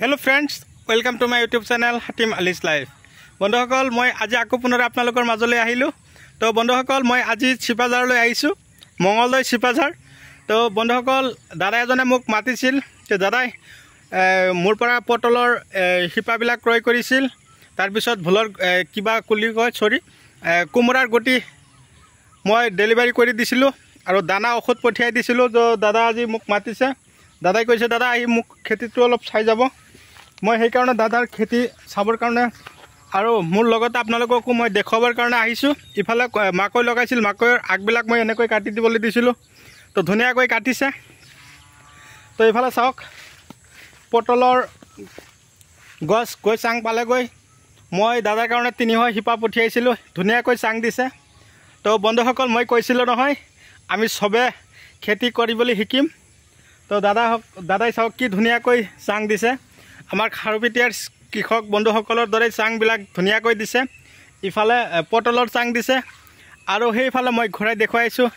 Hello friends, welcome to my YouTube channel Hatim Ali's life. बंधुসকল मैं आज आको पुनः आपनालोकर माजले आहिलो। तो बंधुসকল मैं आज चिपाझारলৈ आइছোঁ, मंगलदै चिपाझार। तो बंधुসকল दादा एजने মোক मातिছিল যে দাদাই মোৰ পৰা পটলৰ শিপাবিলাক ক্ৰয় কৰিছিল। তাৰ পিছত ভুলৰ কিবা কুলি কয় সৰি কোমৰাৰ গুটি মই ডেলিভাৰী কৰি দিছিলোঁ আৰু দানা ঔষধ পঠিয়াই দিছিলোঁ। তো দাদা আজি মোক মাতিছে, দাদাই কৈছে দাদা আহি মোক খেতিটো অলপ চাই যাব। মই সেইকাৰণে দাদাৰ খেতি চাবৰ কাৰণে আৰু মোৰ লগতে আপোনালোককো মই দেখুৱাবৰ কাৰণে আহিছোঁ। ইফালে মাকৈ লগাইছিল, মাকৈৰ আগবিলাক মই এনেকৈ কাটি দিবলৈ দিছিলোঁ, তো ধুনীয়াকৈ কাটিছে। তো ইফালে চাওক পটলৰ গছ গৈ চাং পালেগৈ। মই দাদাৰ কাৰণে 300 শিপা পঠিয়াইছিলোঁ, ধুনীয়াকৈ চাং দিছে। তো বন্ধুসকল মই কৈছিলোঁ নহয় আমি চবে খেতি কৰিবলৈ শিকিম। তো দাদাই চাওক কি ধুনীয়াকৈ চাং দিছে। আমাৰ খাৰুপেটীয়াৰ কৃষক বন্ধুসকলৰ দৰে চাংবিলাক ধুনীয়াকৈ দিছে। ইফালে পটলৰ চাং দিছে আৰু সেইফালে মই ঘূৰাই দেখুৱাইছোঁ।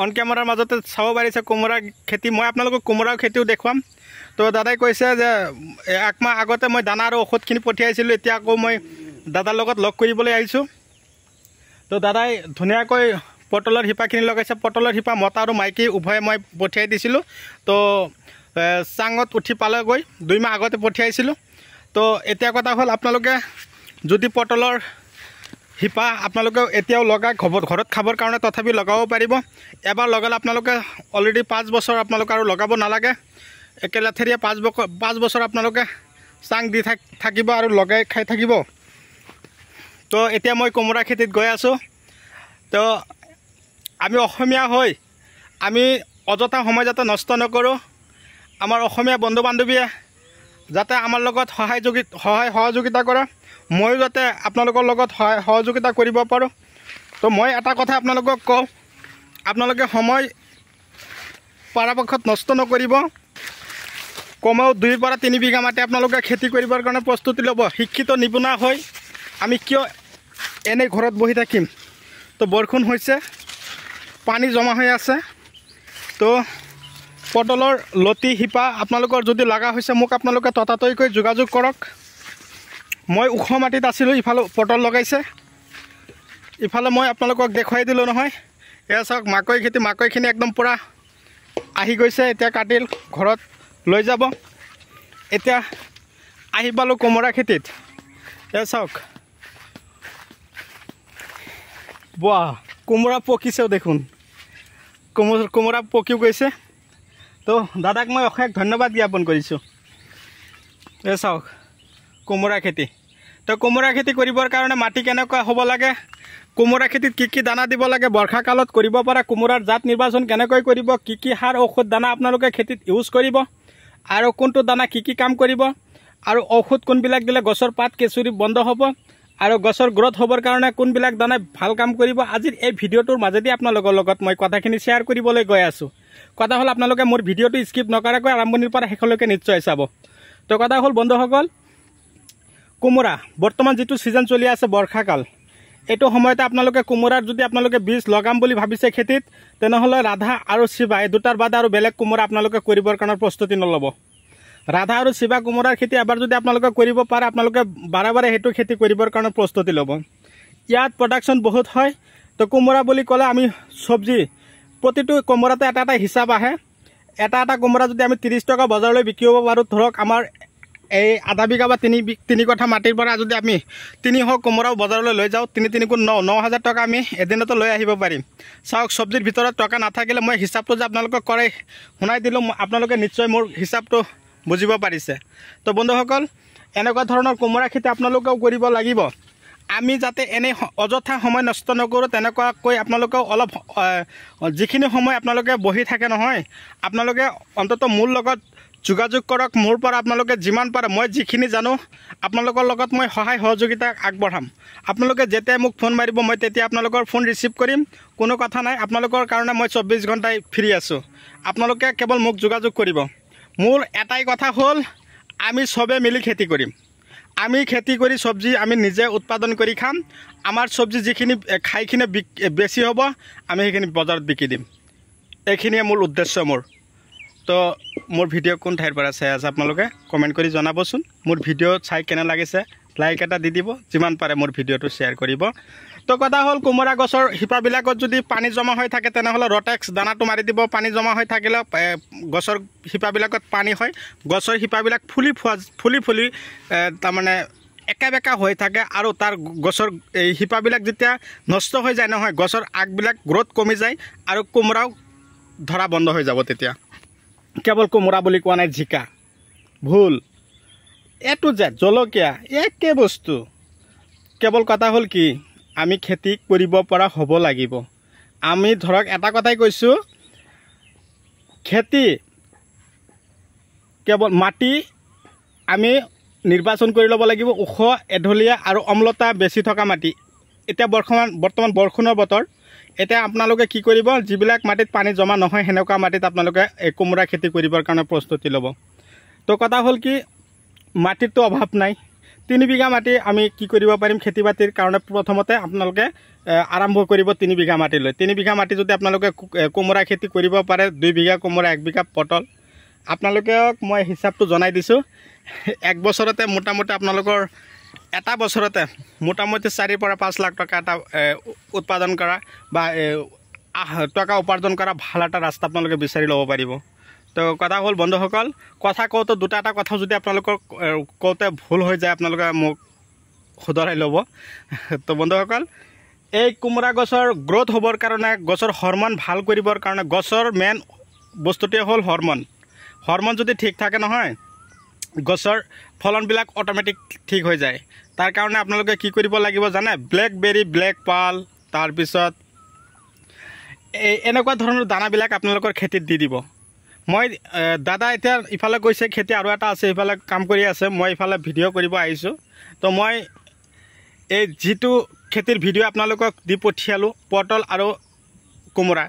অন কেমেৰাৰ মাজতে চাব পাৰিছে কোমোৰাৰ খেতি। মই আপোনালোকক কোমোৰাৰ খেতিও দেখুৱাম। তো দাদাই কৈছে যে 1 মাহ আগতে মই দানা আৰু ঔষধখিনি পঠিয়াইছিলোঁ, এতিয়া আকৌ মই দাদাৰ লগত লগ কৰিবলৈ আহিছোঁ। তো দাদাই ধুনীয়াকৈ পটলৰ শিপাখিনি লগাইছে। পটলৰ শিপা মতা আৰু মাইকী উভয়ে মই পঠিয়াই দিছিলোঁ। তো চাঙত উঠি পালেগৈ, 2 মাহ আগতে পঠিয়াইছিলোঁ। তো এতিয়া কথা হ'ল আপোনালোকে যদি পটলৰ শিপা আপোনালোকে এতিয়াও লগাই ঘৰত খাবৰ কাৰণে তথাপি লগাব পাৰিব। এবাৰ লগালে আপোনালোকে অলৰেডি 5 বছৰ আপোনালোকে আৰু লগাব নালাগে। একেলেথেৰিয়ে 5 বছৰ আপোনালোকে চাং দি থাকিব আৰু লগাই খাই থাকিব। তো এতিয়া মই কোমোৰা খেতিত গৈ আছোঁ। তো আমি অসমীয়া হৈ আমি অযথা সময় যাতে নষ্ট নকৰোঁ। আমাৰ অসমীয়া বন্ধু বান্ধৱীয়ে যাতে আমাৰ লগত সহায় সহযোগিতা কৰে, ময়ো যাতে আপোনালোকৰ লগত সহযোগিতা কৰিব পাৰোঁ। তো মই এটা কথা আপোনালোকক কওঁ, আপোনালোকে সময় পৰাপক্ষত নষ্ট নকৰিব। কমেও 2 পৰা 3 বিঘা মাটি আপোনালোকে খেতি কৰিবৰ কাৰণে প্ৰস্তুতি ল'ব। শিক্ষিত নিপুণা হৈ আমি কিয় এনেই ঘৰত বহি থাকিম। তো বৰষুণ হৈছে, পানী জমা হৈ আছে। তো পটলৰ লতি শিপা আপোনালোকৰ যদি লগা হৈছে মোক আপোনালোকে ততাতৈকৈ যোগাযোগ কৰক। মই ওখ মাটিত আছিলোঁ, ইফালে পটল লগাইছে। ইফালে মই আপোনালোকক দেখুৱাই দিলোঁ নহয়। এয়া চাওক মাকৈ খেতি, মাকৈখিনি একদম পূৰা আহি গৈছে। এতিয়া কাটি ঘৰত লৈ যাব। এতিয়া আহি পালোঁ কোমোৰা খেতিত। এয়া চাওক বাহ, কোমোৰা পকিছেও দেখোন, কোমোৰা পকিও গৈছে। তো দাদাক মই অশেষ ধন্যবাদ জ্ঞাপন কৰিছোঁ। এই চাওক কোমোৰা খেতি। তো কোমোৰা খেতি কৰিবৰ কাৰণে মাটি কেনেকুৱা হ'ব লাগে, কোমোৰা খেতিত কি দানা দিব লাগে, বৰ্ষাকালত কৰিব পৰা কোমোৰাৰ জাত নিৰ্বাচন কেনেকৈ কৰিব, কি সাৰ ঔষধ দানা আপোনালোকে খেতিত ইউজ কৰিব, আৰু কোনটো দানা কি কাম কৰিব, আৰু ঔষধ কোনবিলাক দিলে গছৰ পাত কেঁচুৰি বন্ধ হ'ব, আৰু গছৰ গ্ৰোথ হ'বৰ কাৰণে কোনবিলাক দানাই ভাল কাম কৰিব। আজিৰ এই ভিডিঅ'টোৰ মাজেদি আপোনালোকৰ লগত মই কথাখিনি শ্বেয়াৰ কৰিবলৈ গৈ আছোঁ। কথা হ'ল আপোনালোকে মোৰ ভিডিঅ'টো স্কিপ নকৰাকৈ আৰম্ভণিৰ পৰা শেষলৈকে নিশ্চয় চাব। তো কথা হ'ল বন্ধুসকল, কোমোৰা বৰ্তমান যিটো ছিজন চলি আছে বৰ্ষাকাল, এইটো সময়তে আপোনালোকে কোমোৰাৰ যদি আপোনালোকে বীজ লগাম বুলি ভাবিছে খেতিত, তেনেহ'লে ৰাধা আৰু শিৱা এই দুটাৰ বাদে আৰু বেলেগ কোমোৰা আপোনালোকে কৰিবৰ কাৰণে প্ৰস্তুতি নল'ব। ৰাধা আৰু শিৱা কোমোৰাৰ খেতি এবাৰ যদি আপোনালোকে কৰিব পাৰে, আপোনালোকে বাৰে বাৰে সেইটো খেতি কৰিবৰ কাৰণে প্ৰস্তুতি ল'ব। ইয়াত প্ৰডাকশ্যন বহুত হয়। তো কোমোৰা বুলি ক'লে আমি চব্জি প্ৰতিটো কোমোৰাতে এটা হিচাপ আহে। এটা কোমোৰা যদি আমি 30 টকা বজাৰলৈ বিকিব পাৰোঁ, ধৰক আমাৰ এই আধা বিঘা বা 3 কঠা মাটিৰ পৰা যদি আমি 300 কোমোৰাও বজাৰলৈ লৈ যাওঁ, 3 গুণ 9,000 টকা আমি এদিনতে লৈ আহিব পাৰিম। চাওক চব্জিৰ ভিতৰত টকা নাথাকিলে মই হিচাপটো যে আপোনালোকক কৰাই শুনাই দিলোঁ, আপোনালোকে নিশ্চয় মোৰ হিচাপটো বুজিব পাৰিছে। তো বন্ধুসকল এনেকুৱা ধৰণৰ কোমোৰা খেতি আপোনালোকেও কৰিব লাগিব। আমি যাতে এনেই অযথা সময় নষ্ট নকৰোঁ, তেনেকুৱাকৈ আপোনালোকেও অলপ যিখিনি সময় আপোনালোকে বহি থাকে নহয়, আপোনালোকে অন্ততঃ মোৰ লগত যোগাযোগ কৰক। মোৰ পৰা আপোনালোকে যিমান পাৰে, মই যিখিনি জানো আপোনালোকৰ লগত মই সহায় সহযোগিতা আগবঢ়াম। আপোনালোকে যেতিয়াই মোক ফোন মাৰিব মই তেতিয়া আপোনালোকৰ ফোন ৰিচিভ কৰিম, কোনো কথা নাই। আপোনালোকৰ কাৰণে মই 24 ঘণ্টাই ফ্ৰী আছোঁ। আপোনালোকে কেৱল মোক যোগাযোগ কৰিব। মোৰ এটাই কথা হ'ল আমি চবে মিলি খেতি কৰিম। আমি খেতি কৰি চব্জি আমি নিজে উৎপাদন কৰি খাম। আমাৰ চব্জি যিখিনি খাইখিনি বেছি হ'ব, আমি সেইখিনি বজাৰত বিকি দিম। এইখিনিয়ে মূল উদ্দেশ্য মোৰ। তো মোৰ ভিডিঅ' কোন ঠাইৰ পৰা চাই আছে আপোনালোকে কমেণ্ট কৰি জনাবচোন মোৰ ভিডিঅ' চাই কেনে লাগিছে লাইক এটা দি দিব যিমান পাৰে মোৰ ভিডিঅ'টো শ্বেয়াৰ কৰিব তো কথা হ'ল কোমোৰা গছৰ শিপাবিলাকত যদি পানী জমা হৈ থাকে তেনেহ'লে ৰটেক্স দানাটো মাৰি দিব পানী জমা হৈ থাকিলে গছৰ শিপাবিলাকত পানী হয় গছৰ শিপাবিলাক ফুলি তাৰমানে একা বেকা হৈ থাকে আৰু তাৰ গছৰ এই শিপাবিলাক যেতিয়া নষ্ট হৈ যায় নহয় গছৰ আগবিলাক গ্ৰোথ কমি যায় আৰু কোমোৰাও ধৰা বন্ধ হৈ যাব তেতিয়া কেৱল কোমোৰা বুলি কোৱা নাই জিকা ভুল এটো যে জলকীয়া একে বস্তু কেৱল কথা হ'ল কি আমি খেতি কৰিব পৰা হ'ব লাগিব আমি ধৰক এটা কথাই কৈছোঁ খেতি কেৱল মাটি আমি নিৰ্বাচন কৰি ল'ব লাগিব ওখ এঢলীয়া আৰু অম্লতা বেছি থকা মাটি এতিয়া বৰ্তমান বৰষুণৰ বতৰ এতিয়া আপোনালোকে কি কৰিব যিবিলাক মাটিত পানী জমা নহয় হেনেকুৱা মাটিত আপোনালোকে কোমোৰা খেতি কৰিবৰ কাৰণে প্ৰস্তুতি ল'ব তো কথা হ'ল কি মাটিৰটো অভাৱ নাই 3 বিঘা মাটি আমি কি কৰিব পাৰিম খেতি বাতিৰ কাৰণে প্ৰথমতে আপোনালোকে আৰম্ভ কৰিব 3 বিঘা মাটি লৈ 3 বিঘা মাটি যদি আপোনালোকে কোমোৰা খেতি কৰিব পাৰে 2 বিঘা কোমোৰা 1 বিঘা পটল আপোনালোকে মই হিচাপটো জনাই দিছোঁ এক বছৰতে মোটামুটি আপোনালোকৰ এটা বছৰতে মোটামুটি 4 পৰা 5 লাখ টকা এটা উৎপাদন কৰা বা টকা উপাৰ্জন কৰা ভাল এটা ৰাস্তা আপোনালোকে বিচাৰি ল'ব পাৰিব তো কথা হ'ল বন্ধুসকল কথা কওঁতে দুটা এটা কথা যদি আপোনালোকৰ কওঁতে ভুল হৈ যায় আপোনালোকে মোক শুধৰাই ল'ব তো বন্ধুসকল এই কোমোৰা গছৰ গ্ৰোথ হ'বৰ কাৰণে গছৰ হৰমন ভাল কৰিবৰ কাৰণে গছৰ মেইন বস্তুটোৱে হ'ল হৰমন যদি ঠিক থাকে নহয় গছৰ ফলনবিলাক অটোমেটিক ঠিক হৈ যায় তাৰ কাৰণে আপোনালোকে কি কৰিব লাগিব জানে ব্লেকবেৰী ব্লেক পাল তাৰপিছত এনেকুৱা ধৰণৰ দানাবিলাক আপোনালোকৰ খেতিত দি দিব মই দাদা এতিয়া ইফালে গৈছে খেতি আৰু এটা আছে ইফালে কাম কৰি আছে মই ইফালে ভিডিঅ' কৰিব আহিছোঁ তো মই এই যিটো খেতিৰ ভিডিঅ' আপোনালোকক দি পঠিয়ালোঁ পটল আৰু কোমোৰা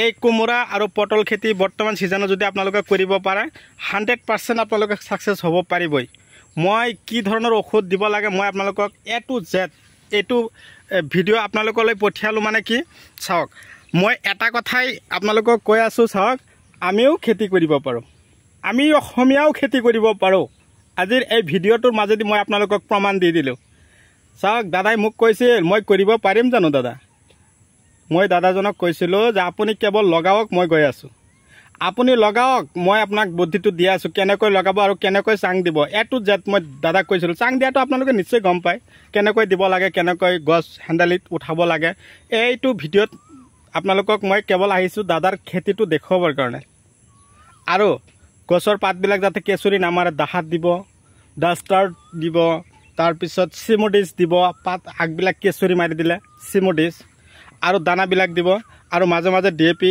এই কোমোৰা আৰু পটল খেতি বৰ্তমান সিজনত যদি আপোনালোকে কৰিব পাৰে 100% আপোনালোকে সাকসেস হ'ব পাৰিবই মই কি ধৰণৰ ঔষধ দিব লাগে মই আপোনালোকক এ টু জেড এইটো ভিডিঅ' আপোনালোকলৈ পঠিয়ালোঁ মানে কি চাওক মই এটা কথাই আপোনালোকক কৈ আছোঁ চাওক আমিও খেতি কৰিব পাৰোঁ আমি অসমীয়াও খেতি কৰিব পাৰোঁ আজিৰ এই ভিডিঅ'টোৰ মাজেদি মই আপোনালোকক প্ৰমাণ দি দিলোঁ চাওক দাদাই মোক কৈছিল মই কৰিব পাৰিম জানো দাদা মই দাদাজনক কৈছিলোঁ যে আপুনি কেৱল লগাওক মই গৈ আছোঁ আপুনি লগাওক মই আপোনাক বুদ্ধিটো দি আছোঁ কেনেকৈ লগাব আৰু কেনেকৈ চাং দিব এ টু জেড মই দাদাক কৈছিলোঁ চাং দিয়াটো আপোনালোকে নিশ্চয় গম পায় কেনেকৈ দিব লাগে কেনেকৈ গছ হেণ্ডালিত উঠাব লাগে এইটো ভিডিঅ'ত আপোনালোকক মই কেৱল আহিছোঁ দাদাৰ খেতিটো দেখুৱাবৰ কাৰণে আৰু গছৰ পাতবিলাক যাতে কেঁচুৰি নামাৰে দাহাত দিব ডাষ্টাৰ দিব তাৰপিছত চিমোডিছ দিব পাত আগবিলাক কেঁচুৰি মাৰি দিলে চিমোডিছ আৰু দানাবিলাক দিব আৰু মাজে মাজে DAP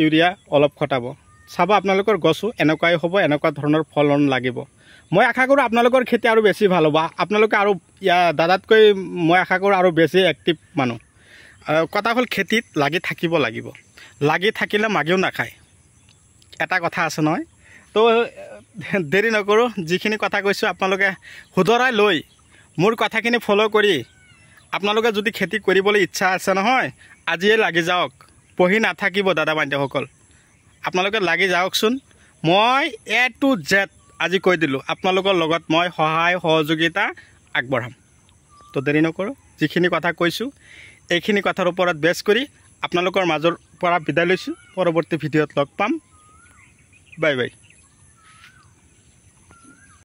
ইউৰিয়া অলপ খটাব চাব আপোনালোকৰ গছো এনেকুৱাই হ'ব এনেকুৱা ধৰণৰ ফলন লাগিব মই আশা কৰোঁ আপোনালোকৰ খেতি আৰু বেছি ভাল হ'ব আপোনালোকে আৰু দাদাতকৈ মই আশা কৰোঁ আৰু বেছি এক্টিভ মানুহ কথা হ'ল খেতিত লাগি থাকিব লাগিব লাগি থাকিলে মাগিও নাখায় এটা কথা আছে নহয় তো দেৰি নকৰোঁ যিখিনি কথা কৈছোঁ আপোনালোকে শুধৰাই লৈ মোৰ কথাখিনি ফ'ল' কৰি আপোনালোকে যদি খেতি কৰিবলৈ ইচ্ছা আছে নহয় আজিয়ে লাগি যাওক পঢ়ি নাথাকিব দাদা বাইদেউসকল আপোনালোকে লাগি যাওকচোন মই এ টু জেড আজি কৈ দিলোঁ আপোনালোকৰ লগত মই সহায় সহযোগিতা আগবঢ়াম তো দেৰি নকৰোঁ যিখিনি কথা কৈছোঁ এইখিনি কথাৰ ওপৰত বেছ কৰি আপোনালোকৰ মাজৰ পৰা বিদায় লৈছোঁ পৰৱৰ্তী ভিডিঅ'ত লগ পাম বাই বাই